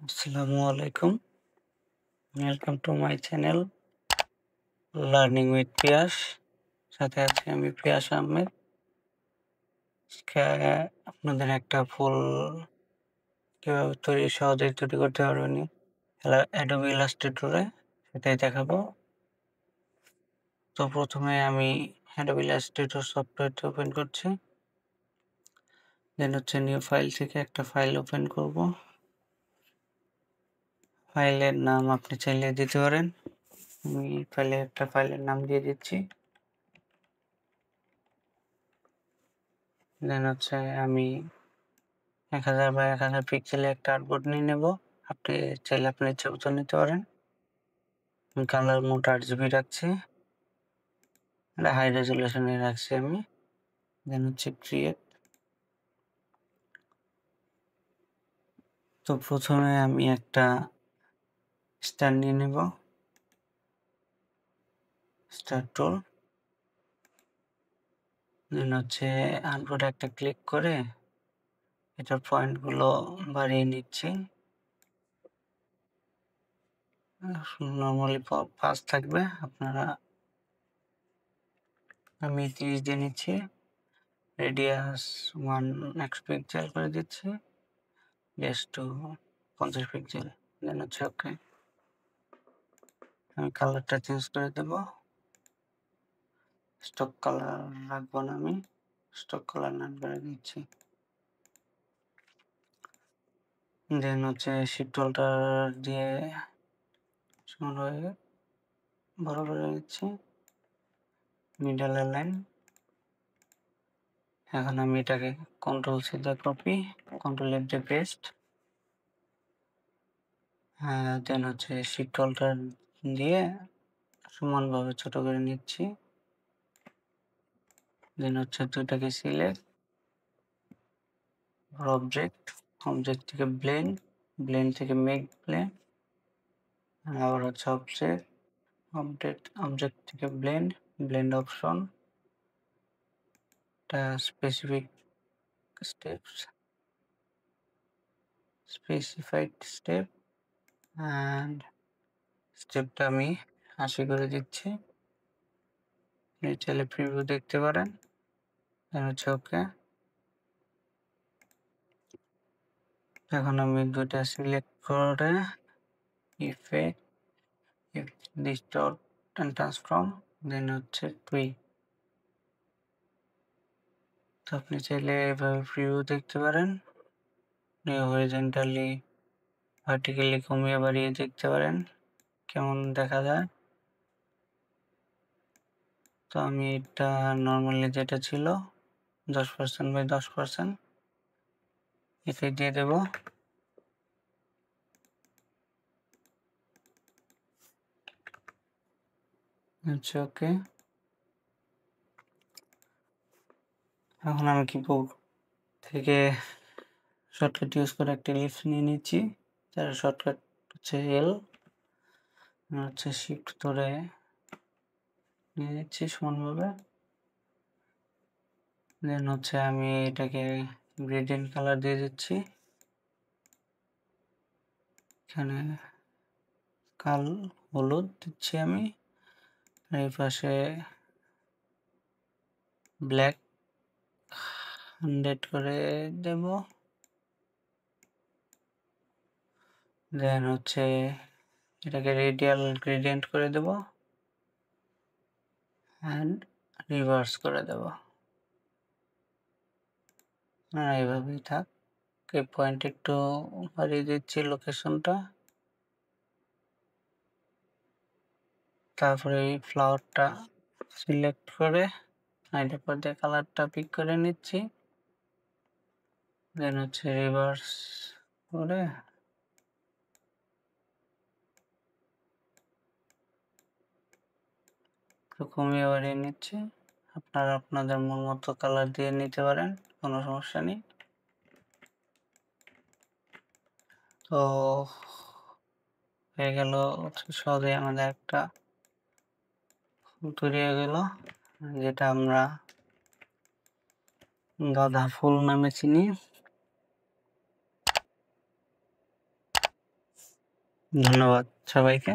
আসসালামু আলাইকুম। Welcome to my channel learning with Piyas. সাথে আছি আমি পিয়াস আহমেদ। আজকে আপনাদের একটা ফুল কিভাবে সহজেই তৈরি করতে পারবেন অ্যাডোবি ইলাস্ট্রেটরে সেটাই দেখাবো। তো প্রথমে আমি অ্যাডোবি ইলাস্ট্রেটর সফটওয়্যারটা ওপেন করছি। দেন নিউ ফাইল থেকে একটা ফাইল ওপেন করব। ফাইলের নাম আপনি চাইলে দিতে পারেন। আমি ফাইলের নাম দিয়ে দিচ্ছি। দেন আমি 1000 বাই 1000 পিক্সেলে একটা আর্টবোর্ড নিয়ে নেব। আপনি চাইলে আপনার ইচ্ছা মতো নিতে পারেন। কালার মোড 8GB রাখছি, এটা হাই রেজুলেশনে রাখছি আমি। দেন ক্রিয়েট। তো প্রথমে আমি একটা স্টার নিয়ে নেব, স্টার টুল। দেন আর্টবোর্ডে একটা ক্লিক করে এটার পয়েন্টগুলো বাড়িয়ে নিচ্ছি। নর্মালি 5 থাকবে, আমি 30 দিয়ে নিচ্ছি। রেডিয়াস 1 পিক্সেল করে দিচ্ছি, বেস টু 50 পিক্সেল। দেন ওকে। আমি কালারটা চেঞ্জ করে দেব, স্টক কালার রাখবো না, আমি স্টক কালার নাম করে দিচ্ছি। দেন শিফট টুলটা দিয়ে সুন্দরভাবে বড় করে দিচ্ছি, মিডল লাইন। এখন আমি এটাকে কন্ট্রোল সি দিয়ে কপি, কন্ট্রোল এফ দিয়ে পেস্ট। দেন শিফট টুলটা দিয়ে সমানভাবে ছোট করে নিচ্ছি। দেন দুটাকে সিলেক্ট, অবজেক্ট, অবজেক্ট থেকে ব্লেন্ড, ব্লেন্ড থেকে মেক ব্লেন্ড, আবার অবজেক্ট থেকে blend, blend option, specific steps, specified step, and স্টেপটা আমি 80 করে দিচ্ছি। চাইলে প্রিভিউ দেখতে পারেন। ওকে। এখন আমি দুটা সিলেক্ট করে ইফেক্ট, ডিস্টর্ট এন্ড ট্রান্সফর্ম, দেন টুই। তো আপনি চাইলে এভাবে প্রিভিউ দেখতে পারেন, হরিজন্টালি ভার্টিক্যালি কমিয়ে বাড়িয়ে দেখতে পারেন কেমন দেখা যায়। তো আমি এটা নর্মালি যেটা ছিল 10% বাই 10% এটাই দিয়ে দেব। ওকে। এখন আমি কিবোর্ড থেকে শর্টকাট ইউজ করে একটা এলিপস নিয়ে নিচ্ছি, যার শর্টকাট এল। শিফট ধরে নিয়ে নিচ্ছি সমানভাবে। দেন আমি এটাকে গ্রেডিয়েন্ট কালার দিয়ে দিচ্ছি, এখানে হলুদ দিচ্ছি আমি, এই পাশে ব্ল্যাক 100 করে দেব। দেন এটাকে রেডিয়াল গ্রেডিয়েন্ট করে দেব অ্যান্ড রিভার্স করে দেব। এইভাবেই থাক। এই পয়েন্ট একটু বাড়িয়ে দিচ্ছি লোকেশনটা। তারপরে এই ফ্লাওয়ারটা সিলেক্ট করে আইডের পর দিয়ে কালারটা পিক করে নিচ্ছি। দেন রিভার্স করে একটু কমিয়ে বাড়িয়ে নিচ্ছি। আপনারা আপনাদের মন মতো কালার দিয়ে নিতে পারেন, কোনো সমস্যা নেই। তো হয়ে গেল, সহজে আমাদের একটা ফুল তৈরি হয়ে গেল, যেটা আমরা গাঁদা ফুল নামে চিনি। ধন্যবাদ সবাইকে।